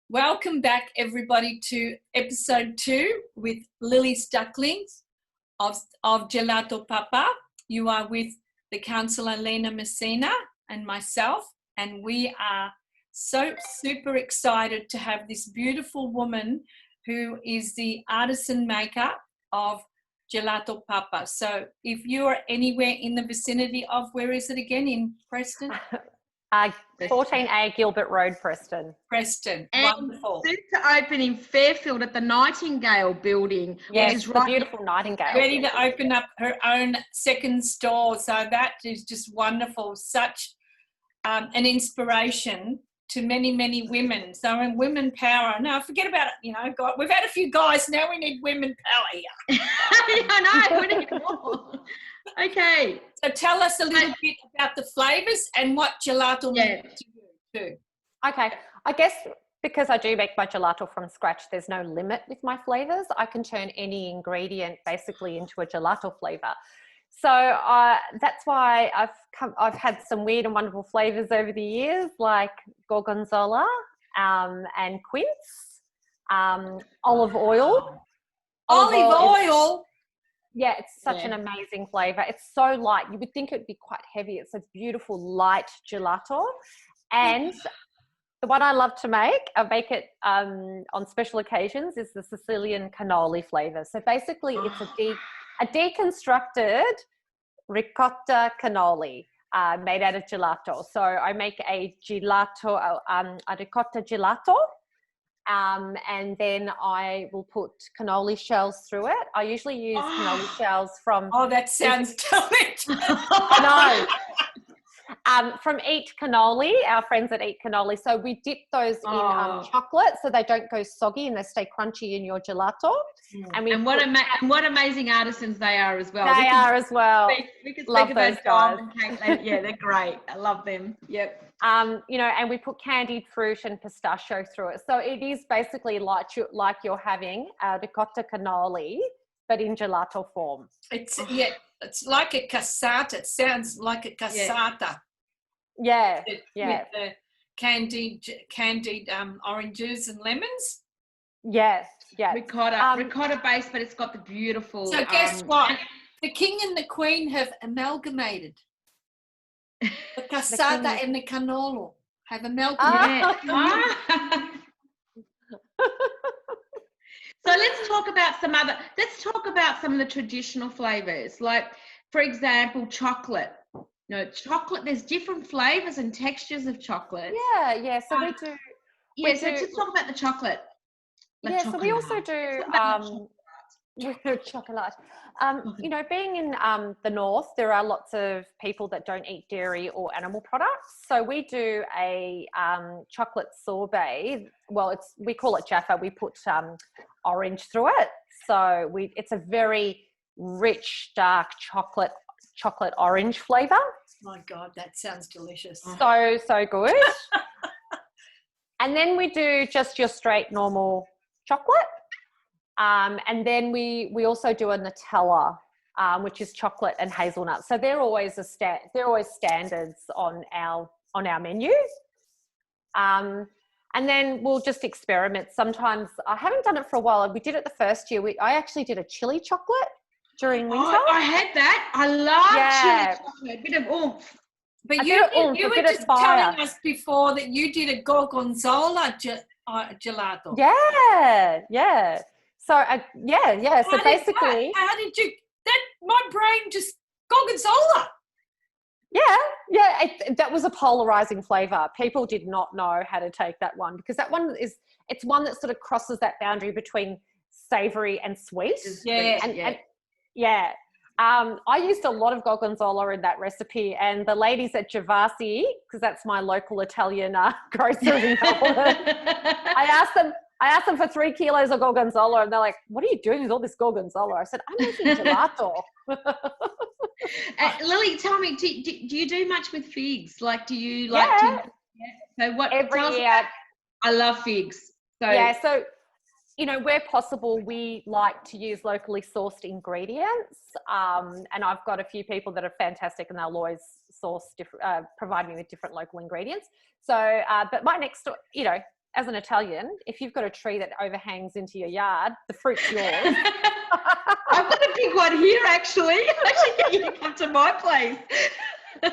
Welcome back, everybody, to episode 2 with Lilly Stuckings of Gelato Papa. You are with the counsellor Lina, Messina, and myself, and we are so super excited to have this beautiful woman who is the artisan maker of Gelato Papa. So if you are anywhere in the vicinity of, where is it again, in Preston? 14A Gilbert Road, Preston. Preston, and wonderful. Soon to open in Fairfield at the Nightingale building. Yes, which is the right beautiful Nightingale. Ready to open up her own second store. So that is just wonderful. Such an inspiration to many, many women. So in women power. No, forget about it. God, we've had a few guys. Now we need women power here. I know, we need more. Okay. So tell us a little bit about the flavours and what gelato means to you too. Okay, I guess because I do make my gelato from scratch, there's no limit with my flavours. I can turn any ingredient basically into a gelato flavour. So that's why I've had some weird and wonderful flavours over the years, like gorgonzola and quince, olive oil. Olive oil. Yeah, it's such an amazing flavour. It's so light. You would think it would be quite heavy. It's a beautiful light gelato. And the one I love to make, I make it on special occasions, is the Sicilian cannoli flavour. So basically it's a deconstructed ricotta cannoli made out of gelato. So I make a ricotta gelato. And then I will put cannoli shells through it. I usually use cannoli shells from... Oh, that sounds delicious. I know. From Eat Cannoli, our friends at Eat Cannoli. So we dip those in chocolate so they don't go soggy and they stay crunchy in your gelato. And what amazing artisans they are as well. They are as well. We can love speak those about guys. Dom and Caitlin. Yeah, they're great. I love them. Yep. And we put candied fruit and pistachio through it. So it is basically like you're having a ricotta cannoli, but in gelato form. It's like a cassata. It sounds like a cassata. Yeah. With the candied oranges and lemons. Yes. Yeah. Ricotta based, but it's got the beautiful. So guess what? The king and the queen have amalgamated. The cassata and the cannolo have amalgamated. So let's talk about some of the traditional flavors. Like, for example, chocolate. Chocolate, there's different flavors and textures of chocolate. Yeah. So we do. Let's talk about the chocolate. So we also do chocolate. Being in the north, there are lots of people that don't eat dairy or animal products. So we do a chocolate sorbet. Well, we call it Jaffa. We put orange through it. So it's a very rich, dark chocolate orange flavour. My God, that sounds delicious. So good. And then we do just your straight normal chocolate. And then we also do a Nutella, which is chocolate and hazelnut. So they're always standards on our menu. And then we'll just experiment. Sometimes I haven't done it for a while. We did it the first year. I actually did a chili chocolate during winter. I had that. I love chili chocolate. A bit of oomph. But you were just telling us before that you did a gorgonzola gelato. Yeah. So So basically, how did you? My brain just gorgonzola. Yeah. That was a polarizing flavor. People did not know how to take that one because that one it's one that sort of crosses that boundary between savory and sweet. Yeah. I used a lot of gorgonzola in that recipe, and the ladies at Gervasi, because that's my local Italian grocery in Melbourne, I asked them for 3 kilos of gorgonzola, and they're like, "What are you doing with all this gorgonzola?" I said, "I'm making gelato." Lily, tell me, do you do much with figs? Like, do you like to? So what? Every year, I love figs. So where possible, we like to use locally sourced ingredients. And I've got a few people that are fantastic and they'll always provide me with different local ingredients. So, but my next door, as an Italian, if you've got a tree that overhangs into your yard, the fruit's yours. I've got a big one here, actually. Actually, you can come to my place. So,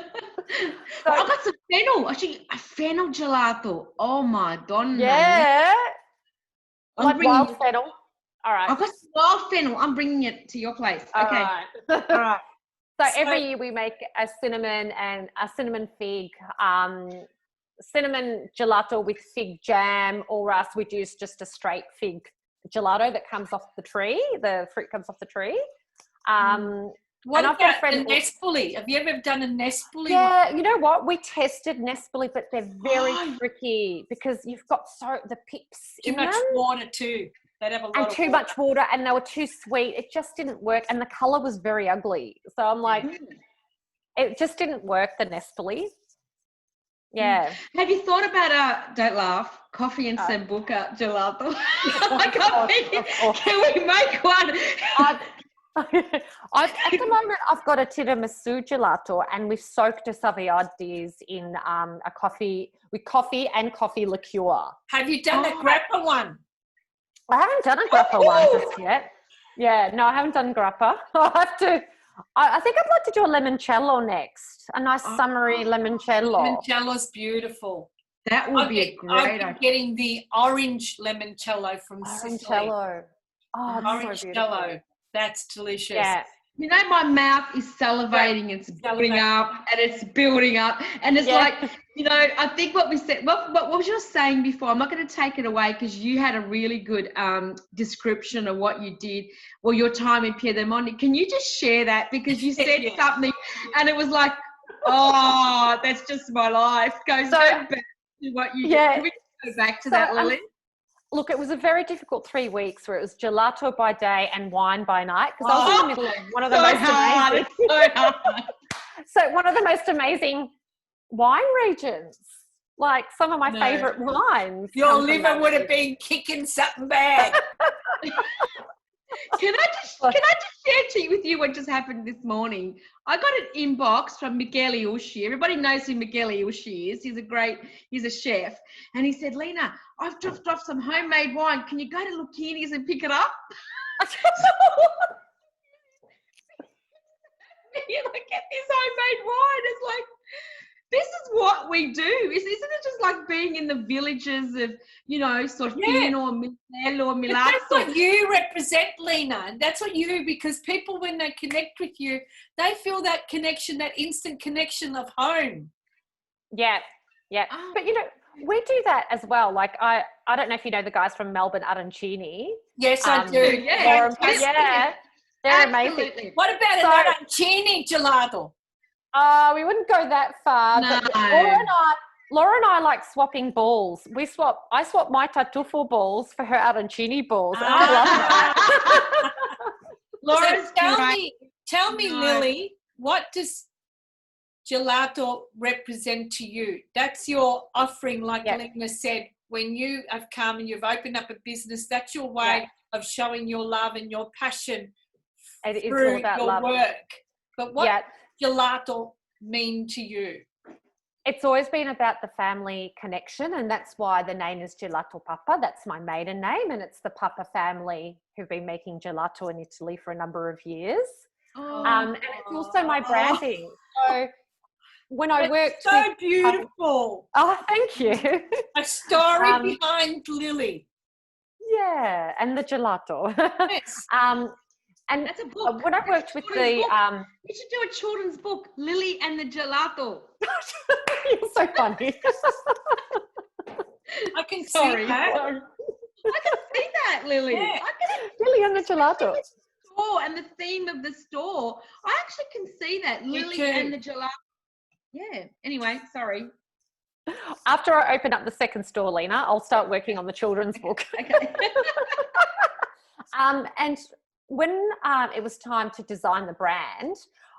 I've got some fennel. Actually, a fennel gelato. Oh my donna. yeah. I'm Like bringing wild fennel. All right. I've got some wild fennel. I'm bringing it to your place. All Okay. right. All right. So every year we make a cinnamon fig, cinnamon gelato with fig jam, or else we'd use just a straight fig gelato that comes off the tree. The fruit comes off the tree. What and I've got a about friend. a Nespoli? Have you ever done a Nespoli? Yeah, one? you know what? We tested Nespoli, but they're very tricky because you've got the pips Too in much them. water too. They'd have a lot And of too much water, and they were too sweet. It just didn't work, and the color was very ugly. So I'm like, it just didn't work, the Nespoli. Yeah. Have you thought about don't laugh, coffee and sambuca gelato? Can we make one? At the moment, I've got a tiramisu gelato, and we've soaked a Saviades in a coffee and coffee liqueur. Have you done a grappa one? I haven't done a grappa one just yet. Yeah, no, I haven't done grappa. I have to. I think I'd like to do a limoncello next. A nice summery limoncello. Limoncello's beautiful. That would be a great idea. I'm getting the orange limoncello from Sicily. Orangello. Oh, it's Orange so beautiful. cello. That's delicious. Yeah. You know, my mouth is salivating. It's building up and it's building up. And it's like, you know, I think what we said, what was you saying before? I'm not going to take it away because you had a really good description of what you did, well, your time in Piedemonte. Can you just share that? Because you said something and it was like, oh, that's just my life. Go back to what you did. Can we go back to that, Lily? Look, it was a very difficult 3 weeks where it was gelato by day and wine by night because I was in the middle of one of the one of the most amazing wine regions. Like some of my favourite wines. Your liver would have been kicking something bad. Can I just share with you what just happened this morning? I got an inbox from Miguel Iushi. Everybody knows who Miguel Iushi is. He's a chef. And he said, Lina, I've dropped off some homemade wine. Can you go to Lucchini's and pick it up? You like, get this homemade wine. It's like, this is what we do. Isn't it just like being in the villages of, you know, Sorfino or Milano or Milazzo? That's what you represent, Lina. And that's what you do, because people, when they connect with you, they feel that connection, that instant connection of home. Yeah, yeah. But, you know, we do that as well. Like, I don't know if you know the guys from Melbourne, Arancini. Yes, I do. Yeah, they're amazing. What about an arancini gelato? We wouldn't go that far. No. But Laura and I like swapping balls. I swap my tartufo balls for her arancini balls. And I love that. Laura, tell me, Lily, what does gelato represent to you? That's your offering, like Lina said, when you have come and you've opened up a business, that's your way of showing your love and your passion through your work. But what gelato mean to you? It's always been about the family connection, and that's why the name is Gelato Papa. That's my maiden name, and it's the Papa family who've been making gelato in Italy for a number of years. And it's also my branding. So when I worked so beautiful. Oh, thank you. A story behind Lily. Yeah, and the gelato. Yes. And that's a book. When I worked with the we should do a children's book, Lily and the Gelato. You're so funny. I can see that. I can see that, Lily. Yeah. Lily and the Gelato. And the theme of the store. I actually can see that, Lily and the Gelato. Yeah. Anyway, sorry. After I open up the second store, Lina, I'll start working on the children's book. Okay. And when it was time to design the brand,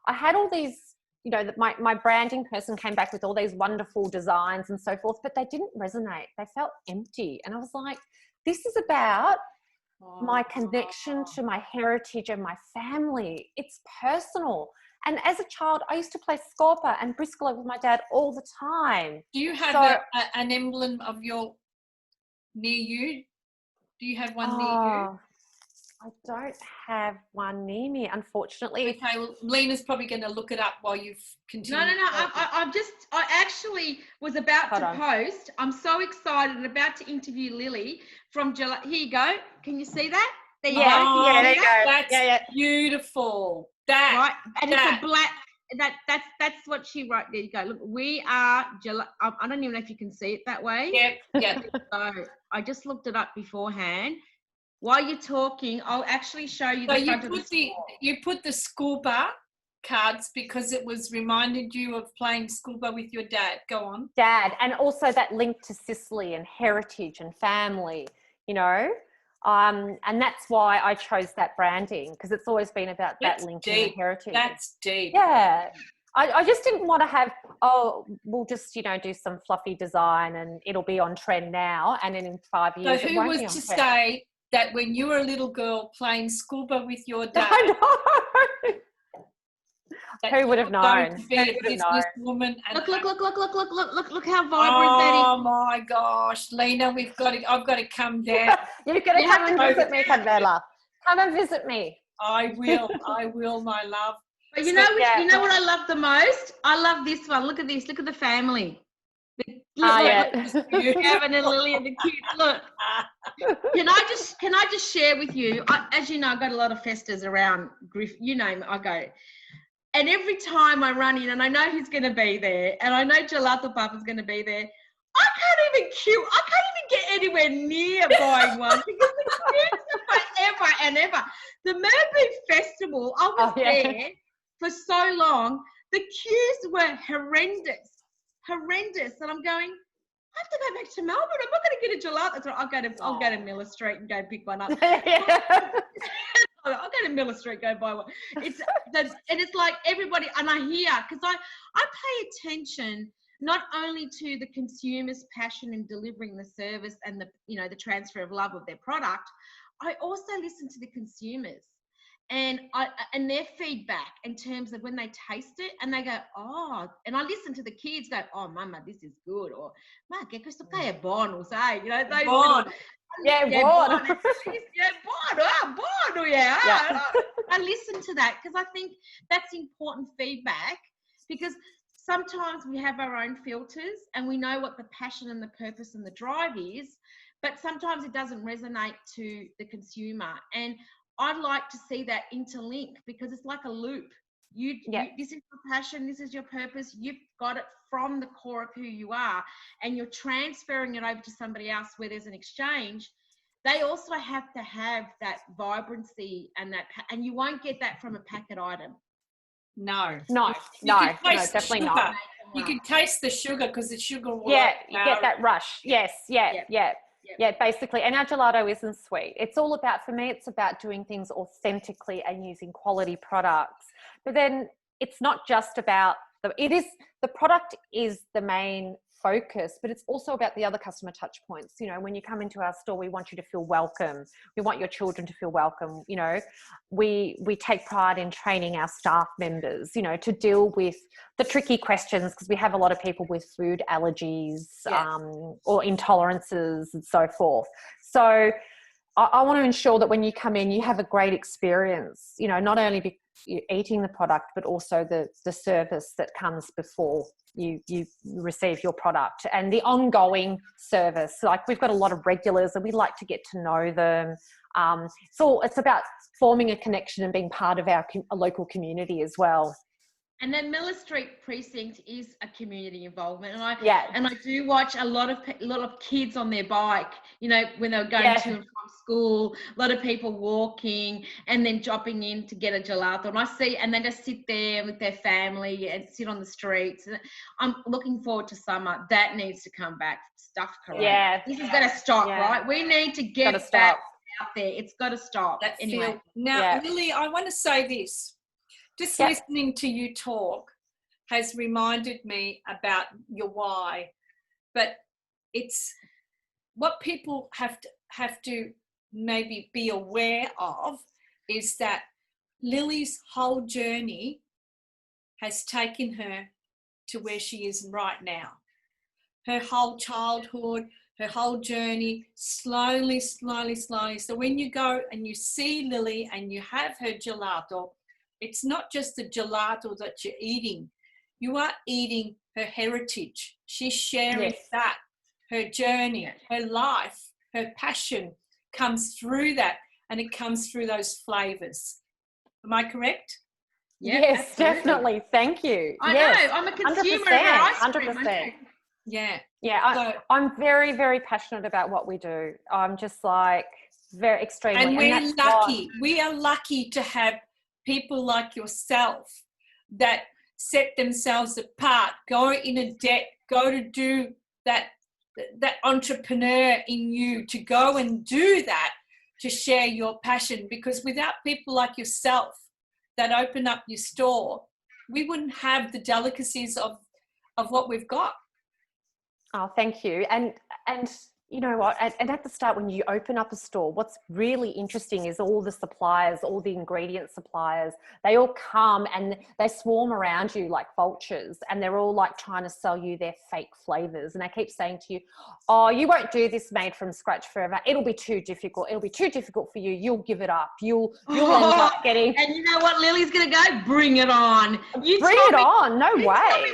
I had all these, you know, my branding person came back with all these wonderful designs and so forth, but they didn't resonate. They felt empty. And I was like, this is about my connection to my heritage and my family. It's personal. And as a child, I used to play scorpa and briscola with my dad all the time. Do you have an emblem of your near you? Do you have one near you? I don't have one near me, unfortunately. Okay, well, Lina's probably going to look it up while you've continued. No. I actually was about to post. I'm so excited and about to interview Lily from Gelato. Here you go. Can you see that? There you go. Yeah, there you go. That's beautiful. That right, and it's a black. That's what she wrote. There you go. Look, we are Gelato. I don't even know if you can see it that way. Yep. So I just looked it up beforehand. While you're talking, I'll actually show you the front of the store. You put the scuba cards because it was reminded you of playing scuba with your dad. Go on. Dad, and also that link to Sicily and heritage and family, you know. And that's why I chose that branding, because it's always been about that link and heritage. That's deep. Yeah. I just didn't want to have, we'll just, you know, do some fluffy design and it'll be on trend now, and then in 5 years So it won't be on who was to trend. say that when you were a little girl playing scuba with your dad? I know. Who would have known? To be a businesswoman. Look how vibrant that is. Oh my gosh, Lina, I've got to come down. You've got to come and visit me, Carmela. Come and visit me. I will, my love. But you know what I love the most? I love this one. Look at this. Look at the family. Gavin and Lily and the kids. Look. Can I just share with you? As you know, I've got a lot of festas around Griff. You name it, I go. And every time I run in, and I know who's going to be there, and I know Gelato Papa's going to be there, I can't even get anywhere near buying one because the queues are forever and ever. The Malibu Festival, I was there for so long. The queues were horrendous. And I'm going, I have to go back to Melbourne. I'm not going to get a gelato. So I'll go to Miller Street and go pick one up. I'll go to Miller Street, go buy one. And it's like everybody, and I hear, because I pay attention not only to the consumer's passion in delivering the service and the transfer of love of their product, I also listen to the consumers and their feedback in terms of when they taste it and they go, oh, and I listen to the kids go, oh, mama, this is good, or ma, che questo qua è buono, sai, you know, those buono. Buono. I listen to that because I think that's important feedback, because sometimes we have our own filters and we know what the passion and the purpose and the drive is, but sometimes it doesn't resonate to the consumer. And I'd like to see that interlink, because it's like a loop. You this is your passion, this is your purpose, you've got it from the core of who you are, and you're transferring it over to somebody else where there's an exchange. They also have to have that vibrancy and and you won't get that from a packet item. No, definitely not. You can taste the sugar because the sugar will. Yeah, you get that rush. Yes, yeah, basically. And our gelato isn't sweet. It's all about, for me, it's about doing things authentically and using quality products. But then it's not just about the product is the main focus, but it's also about the other customer touch points. You know, when you come into our store, we want you to feel welcome. We want your children to feel welcome. You know, we take pride in training our staff members, you know, to deal with the tricky questions, because we have a lot of people with food allergies or intolerances and so forth. So I want to ensure that when you come in, you have a great experience, you know, not only eating the product, but also the service that comes before you receive your product, and the ongoing service. Like, we've got a lot of regulars and we like to get to know them. It's about forming a connection and being part of our local community as well. And then Miller Street precinct is a community involvement, and I do watch a lot of kids on their bike, you know, when they're going to and from school, a lot of people walking and then dropping in to get a gelato, and they just sit there with their family and sit on the streets. I'm looking forward to summer. That needs to come back. Stuff corona. This is going to stop, right? We need to get that out there. It's got to stop. Lily, I want to say this. Just listening to you talk has reminded me about your why, but it's what people have to maybe be aware of is that Lily's whole journey has taken her to where she is right now. Her whole childhood, her whole journey, slowly, slowly, slowly. So when you go and you see Lilly and you have her gelato, it's not just the gelato that you're eating. You are eating her heritage. She's sharing that. Her journey, her life, her passion comes through that, and it comes through those flavors. Am I correct? Yeah, yes, absolutely. Definitely. Thank you. I know. I'm a consumer of ice cream. 100%. Yeah. Yeah. I'm very, very passionate about what we do. I'm just like very extremely. And we're lucky. We are lucky to have people like yourself that set themselves apart, go in a debt, go to do that entrepreneur in you, to go and do that, to share your passion. Because without people like yourself that open up your store, we wouldn't have the delicacies of what we've got. Oh, thank you. And you know what, and at the start when you open up a store, what's really interesting is all the suppliers, all the ingredient suppliers, they all come and they swarm around you like vultures, and they're all like trying to sell you their fake flavors. And I keep saying to you, oh, you won't do this made from scratch forever. It'll be too difficult. It'll be too difficult for you. You'll give it up. You'll end up getting... And you know what Lily's going to go? Bring it on. You bring it on. No way.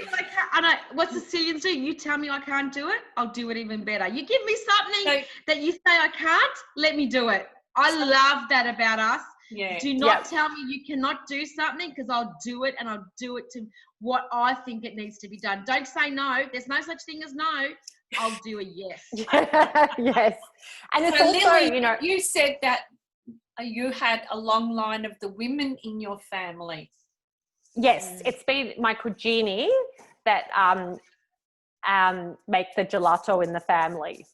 What's the Sicilians do? You tell me I can't do it, I'll do it even better. You give me something that you say I can't, let me do it. I love that about us. Yeah. Do not tell me you cannot do something, because I'll do it, and I'll do it to what I think it needs to be done. Don't say no. There's no such thing as no. I'll do a yes. Yes. And it's so also, Lily, you know, you said that you had a long line of the women in your family. Yes, it's been my cugini that make the gelato in the family.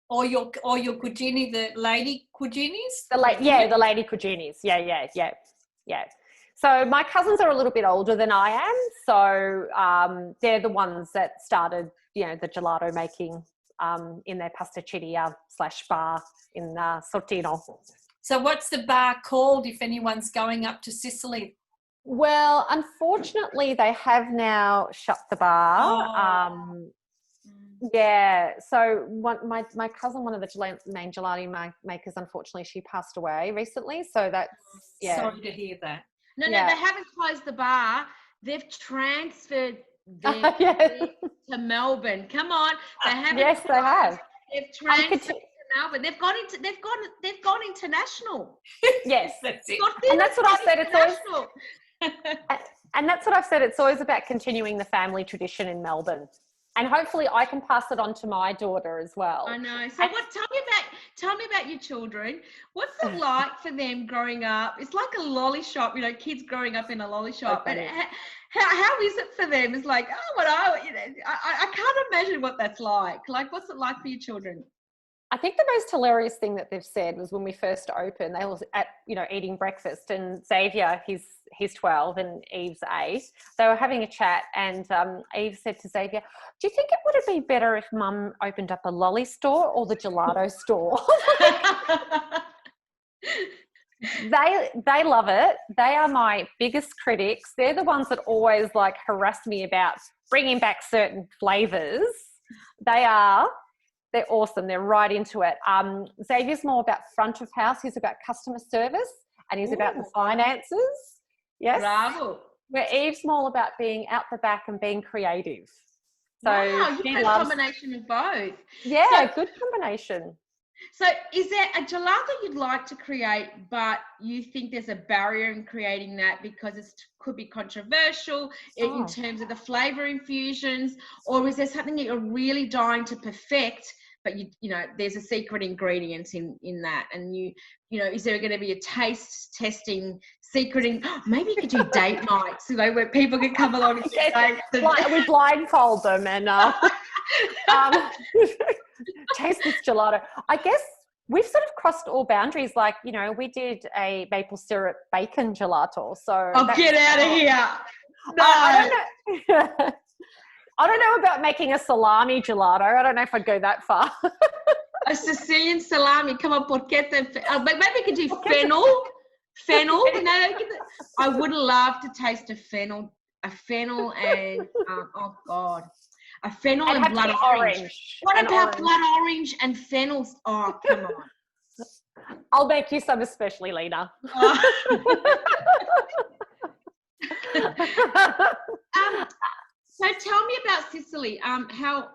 Or your cugini, the lady cuginis? The lady cuginis. Yeah. So my cousins are a little bit older than I am, so they're the ones that started, you know, the gelato making in their pasticceria / bar in Sortino. So what's the bar called if anyone's going up to Sicily? Well, unfortunately, they have now shut the bar. Yeah, so my cousin, one of the main gelato makers, unfortunately, she passed away recently. So that's Sorry to hear that. No, they haven't closed the bar. They've transferred to Melbourne. Come on, they haven't. Yes, they have. They've transferred to Melbourne. They've gone international. Yes, that's it. And that's what I've said. It's always. And that's what I've said. It's always about continuing the family tradition in Melbourne. And hopefully I can pass it on to my daughter as well. I know. So tell me about your children. What's it like for them growing up? It's like a lolly shop, you know, kids growing up in a lolly shop. And how is it for them? It's like, I can't imagine what that's like. Like, what's it like for your children? I think the most hilarious thing that they've said was when we first opened, they were eating breakfast, and Xavier, he's 12 and Eve's 8. They were having a chat, and Eve said to Xavier, do you think it would have been better if Mum opened up a lolly store or the gelato store? They love it. They are my biggest critics. They're the ones that always like harass me about bringing back certain flavors. They're awesome. They're right into it. Xavier's more about front of house. He's about customer service, and he's about the finances. Yes. Bravo. Where Eve's more about being out the back and being creative. So wow, you've got a combination of both. Yeah, good combination. So is there a gelato you'd like to create, but you think there's a barrier in creating that because it could be controversial in terms of the flavor infusions, or is there something that you're really dying to perfect, but you know there's a secret ingredient in that, and you know, is there going to be a taste testing secret? Maybe you could do date nights, you know, where people can come along and we blindfold them and taste this gelato. I guess we've sort of crossed all boundaries. Like, you know, we did a maple syrup bacon gelato. So get out of here. No. I don't know. I don't know about making a salami gelato. I don't know if I'd go that far. A Sicilian salami. Come on, porchetta. Maybe we could do fennel. Fennel. No, I would love to taste a fennel and oh God. A fennel and and blood orange. What about blood orange and fennel? Oh, come on. I'll make you some especially, Lina. So tell me about Sicily. How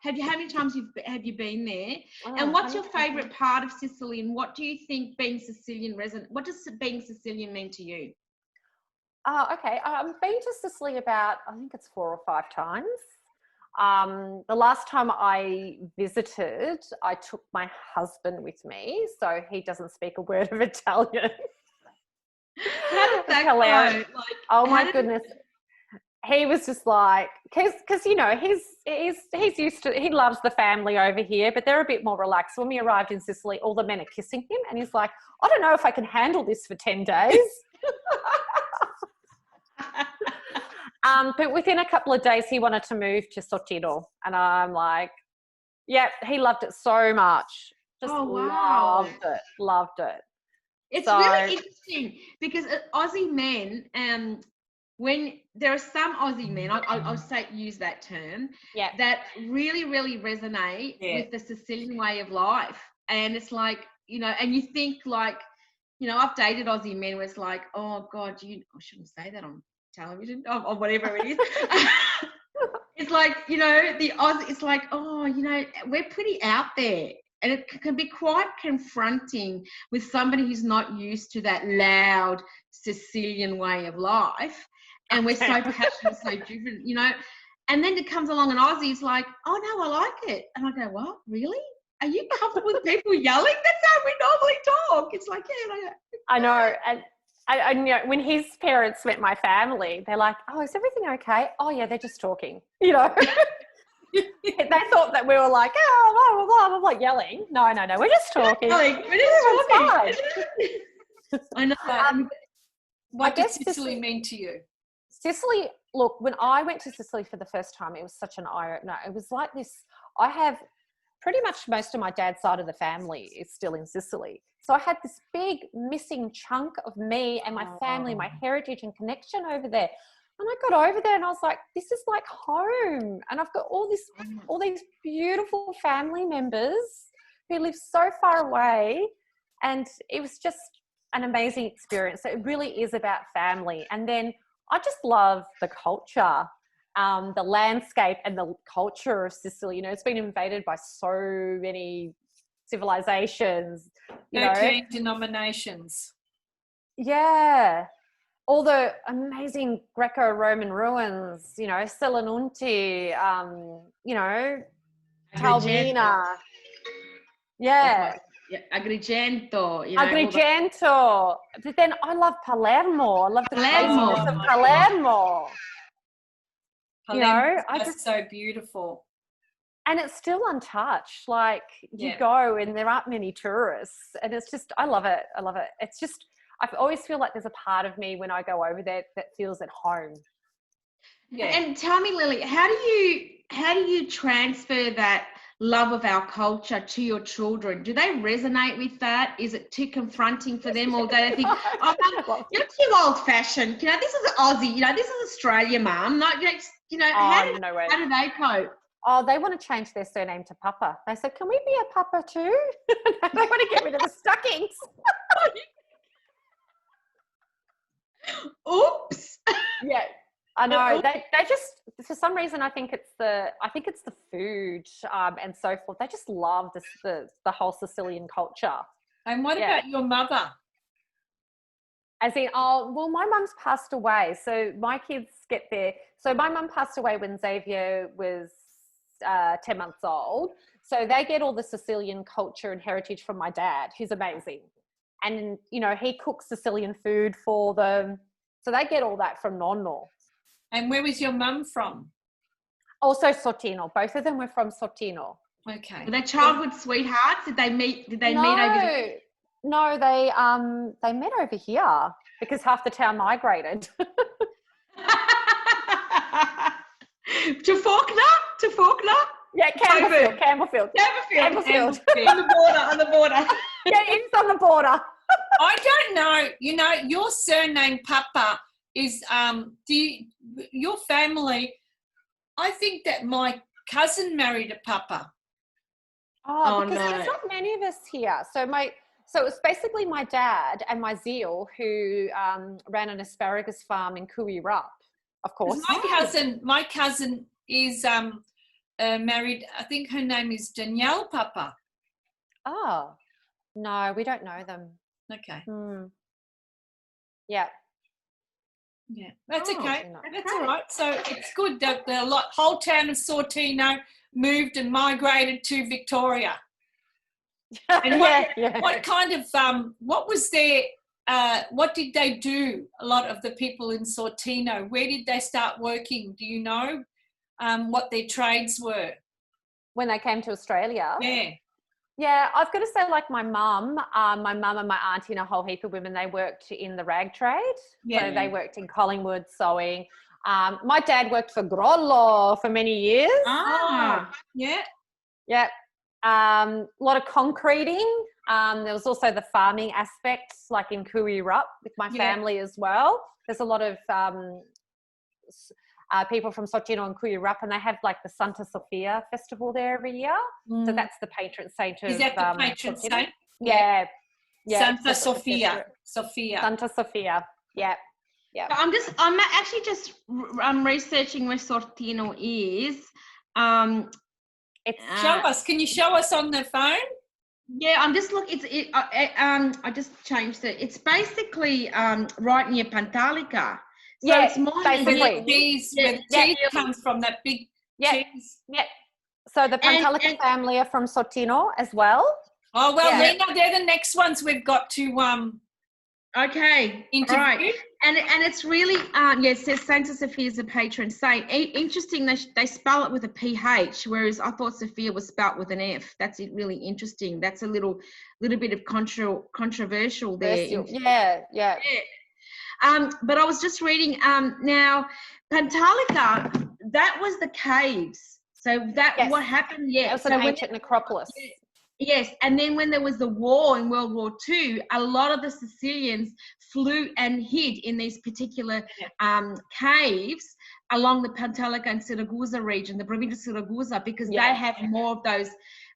many times have you been there? And what's your favourite part of Sicily? And what do you think being Sicilian what does being Sicilian mean to you? Okay. I've been to Sicily about, I think it's 4 or 5 times. The last time I visited, I took my husband with me, so he doesn't speak a word of Italian. How did that go? Like, oh my goodness. He was just like, because you know, he's used to, he loves the family over here, but they're a bit more relaxed. When we arrived in Sicily, all the men are kissing him, and he's like, I don't know if I can handle this for 10 days. But within a couple of days, he wanted to move to Sortino, and I'm like, yeah, he loved it so much. Just loved it. It's really interesting because Aussie men, when there are some Aussie men, I'll use that term, that really, really resonate with the Sicilian way of life. And it's like, you know, and you think like, you know, I've dated Aussie men where it's like, oh God, I shouldn't say that on television or whatever it is. It's like, you know, it's like, oh, you know, we're pretty out there. And it can be quite confronting with somebody who's not used to that loud Sicilian way of life. And we're so passionate, so driven, you know. And then it comes along an Aussie's like, oh, no, I like it. And I go, what? Really? Are you comfortable with people yelling? That's how we normally talk. It's like, yeah. I know. And you know, when his parents met my family, they're like, oh, is everything okay? Oh, yeah, they're just talking, you know. They thought that we were like, oh, blah, blah, blah, blah, yelling. No, we're just talking. We're just talking. I know. What does Sicily mean to you? Sicily, look, when I went to Sicily for the first time, it was such an eye-opener. It was like this, I have pretty much most of my dad's side of the family is still in Sicily. So I had this big missing chunk of me and my family, my heritage and connection over there. And I got over there and I was like, this is like home. And I've got all these beautiful family members who live so far away. And it was just an amazing experience. So it really is about family. And then I just love the culture, the landscape and the culture of Sicily. You know, it's been invaded by so many civilizations. 13 denominations. Yeah. All the amazing Greco-Roman ruins, you know, Selinunti, you know, Taormina. Yeah. Agrigento. You know, Agrigento. But then I love Palermo. I love the craziness of Palermo. You know, just so beautiful. And it's still untouched. Like you go and there aren't many tourists. And it's just, I love it. It's just, I always feel like there's a part of me when I go over there that feels at home. Yeah. And tell me, Lily, how do you transfer that love of our culture to your children? Do they resonate with that? Is it too confronting for them, or do they think, oh, you're too old-fashioned? You know, this is Aussie. You know, this is Australia, Mum. Not, you know, how do they cope? Oh, they want to change their surname to Papa. They said, can we be a Papa too? They want to get rid of the Stuckings. Oops. Yeah, I know. They just, for some reason, I think it's the food and so forth. They just love the whole Sicilian culture. And what about your mother? As in, well, my mum's passed away, so my kids get there. So my mum passed away when Xavier was 10 months old. So they get all the Sicilian culture and heritage from my dad, who's amazing. And, you know, he cooks Sicilian food for them. So they get all that from Nonno. And where was your mum from? Also Sortino. Both of them were from Sortino. Okay. Were they childhood sweethearts? Did they meet over there? No, they met over here because half the town migrated. To Faulkner? Yeah, Campbellfield. On the border. Yeah, it's on the border. I don't know. You know, your surname Papa is your family I think that my cousin married a papa. Oh, because no. there's not many of us here. So it was basically my dad and my Zeal who ran an asparagus farm in Rup, of course. My cousin is married. I think her name is Danielle Papa. Oh, no, we don't know them. Okay. Yeah. Yeah, that's okay. No. That's all right. So it's good that the whole town of Sortino moved and migrated to Victoria. And what kind of what was their what did they do? A lot of the people in Sortino, where did they start working? Do you know what their trades were when they came to Australia? Yeah, I've got to say, like my mum and my auntie and a whole heap of women, they worked in the rag trade. So they worked in Collingwood sewing. My dad worked for Grollo for many years. Yeah. A lot of concreting. There was also the farming aspects, like in Rup with my family as well. There's a lot of people from Sortino and Rup, and they have like the Santa Sofia festival there every year. So that's the patron saint of. Is that the patron saint? Yeah. Santa Sofia. Santa Sofia. Yeah. I'm actually just researching where Sortino is. Show us. Can you show us on the phone? Yeah, I'm just looking. I just changed it. It's basically right near Pantalica. So it's basically. Where the cheese comes from, that big cheese. Yeah. So the Pantalica family are from Sortino as well. Oh, well, Lina, they're the next ones we've got to interview. Right. And it's really, it says Santa Sofia is a patron saint. Interesting, they spell it with a PH, whereas I thought Sophia was spelt with an F. That's really interesting. That's a little bit of controversial there. Yeah. But I was just reading now, Pantalica, that was the caves. So what happened? Yeah, it was an ancient necropolis. Yes, and then when there was the war in World War II, a lot of the Sicilians flew and hid in these particular caves along the Pantalica and Siragusa region, the Provincia Siragusa, because they have more of those.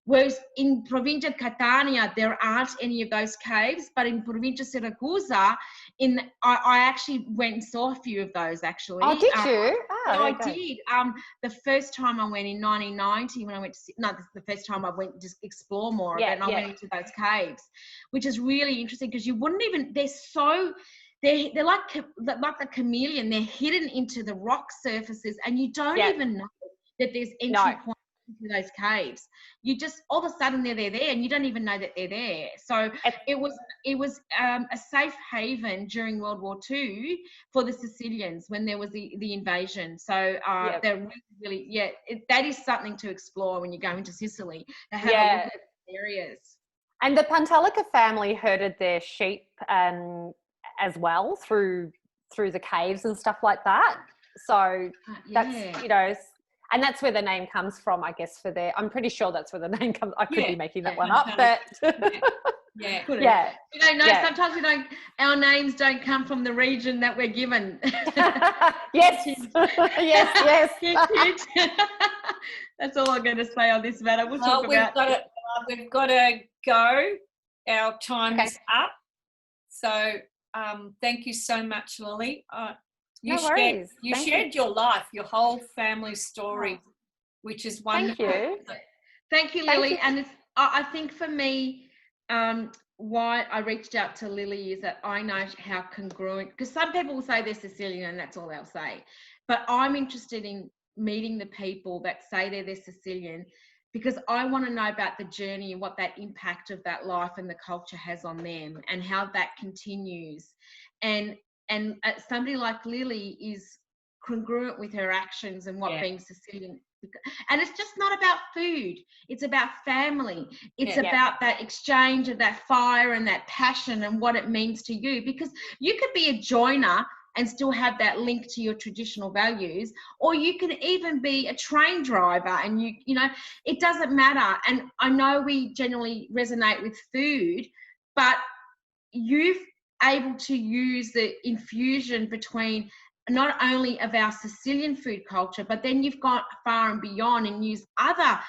Whereas in Provincia Catania, there aren't any of those caves, but in Provincia Siragusa, I actually went and saw a few of those actually. Oh, did you? I did. The first time I went in 1990, when I went to, this is the first time I went to just explore more of it, and I went into those caves, which is really interesting because you wouldn't even, they're like a chameleon. They're hidden into the rock surfaces, and you don't even know that there's entry points into those caves. You just, all of a sudden they're there and you don't even know that they're there. So it was a safe haven during World War II for the Sicilians when there was the invasion. So they're really that is something to explore when you go into Sicily, to have a look at areas. And the Pantalica family herded their sheep as well through the caves and stuff like that. So that's, and that's where the name comes from, I guess, I'm pretty sure that's where the name comes. I could be making that one up, but We don't know. Sometimes our names don't come from the region that we're given. Yes. That's all I'm going to say on this matter. We've got to go. Our time is up. So thank you so much, Lilly. You shared your life, your whole family story, which is wonderful. Thank you, Lilly. And I think for me, why I reached out to Lilly is that I know how congruent, because some people will say they're Sicilian and that's all they'll say. But I'm interested in meeting the people that say they're Sicilian, because I want to know about the journey and what that impact of that life and the culture has on them and how that continues. And somebody like Lilly is congruent with her actions and what being Sicilian. And it's just not about food. It's about family. It's about that exchange of that fire and that passion and what it means to you. Because you could be a joiner and still have that link to your traditional values, or you can even be a train driver and you know, it doesn't matter. And I know we generally resonate with food, but you've able to use the infusion between not only of our Sicilian food culture, but then you've gone far and beyond and used other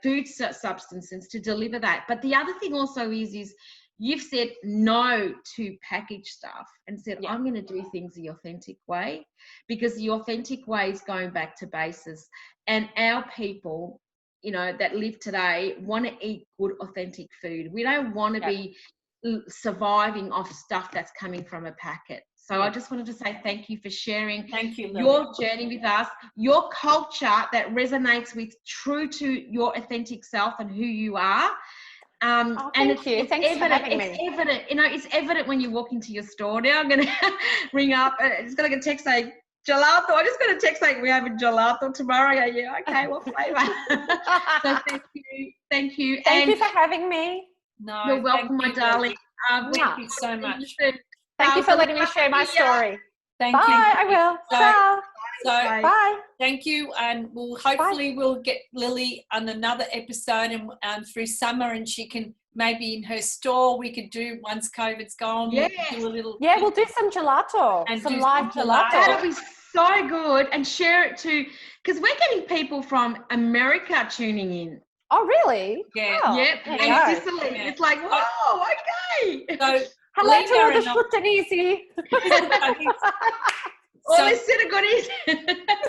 food substances to deliver that. But the other thing also is you've said no to packaged stuff and said, I'm going to do things the authentic way, because the authentic way is going back to basis. And our people, you know, that live today want to eat good, authentic food. We don't want to be surviving off stuff that's coming from a packet. So I just wanted to say thank you for sharing your journey with us, your culture that resonates with true to your authentic self and who you are. Thank you. Thanks for having me. It's evident, you know, it's evident when you walk into your store. Now I'm going to ring up. It's going to get a text saying, gelato. I just got a text saying, we have a gelato tomorrow. I go, yeah, okay, what flavour? So thank you. Thank you for having me. No, you're welcome, my darling. Thank you so much. Thank you for letting me share my story. Thank you. I will. Ciao. Bye. Thank you, and we'll get Lily on another episode and through summer, and she can maybe in her store we could do once COVID's gone. Yes. We'll do a little we'll do some gelato and some live gelato. That'll be so good, and share it too, because we're getting people from America tuning in. Oh, really? Yeah. Oh, yep. And Sicily. Yeah. It's like, whoa, okay. So hello to all the Stuckings. All this set of goodies.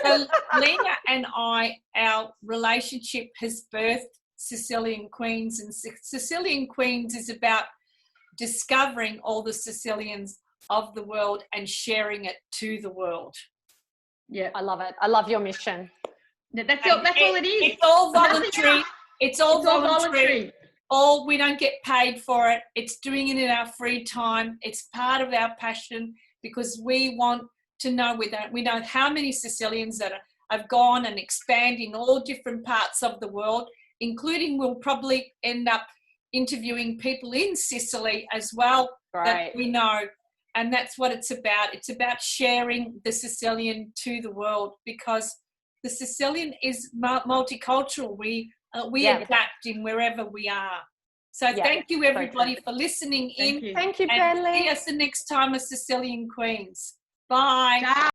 So Lina and our relationship has birthed Sicilian Queens, and Sicilian Queens is about discovering all the Sicilians of the world and sharing it to the world. Yeah, I love it. I love your mission. That's all it is. It's all voluntary. It's all voluntary. We don't get paid for it. It's doing it in our free time. It's part of our passion, because we want to know, we know how many Sicilians that have gone and expand in all different parts of the world, including we'll probably end up interviewing people in Sicily as well that we know. And that's what it's about. It's about sharing the Sicilian to the world, because the Sicilian is multicultural. We adapt in wherever we are. So thank you, everybody, for listening in. Thank you, and Bradley. see us the next time of Sicilian Queens. Bye. Ciao.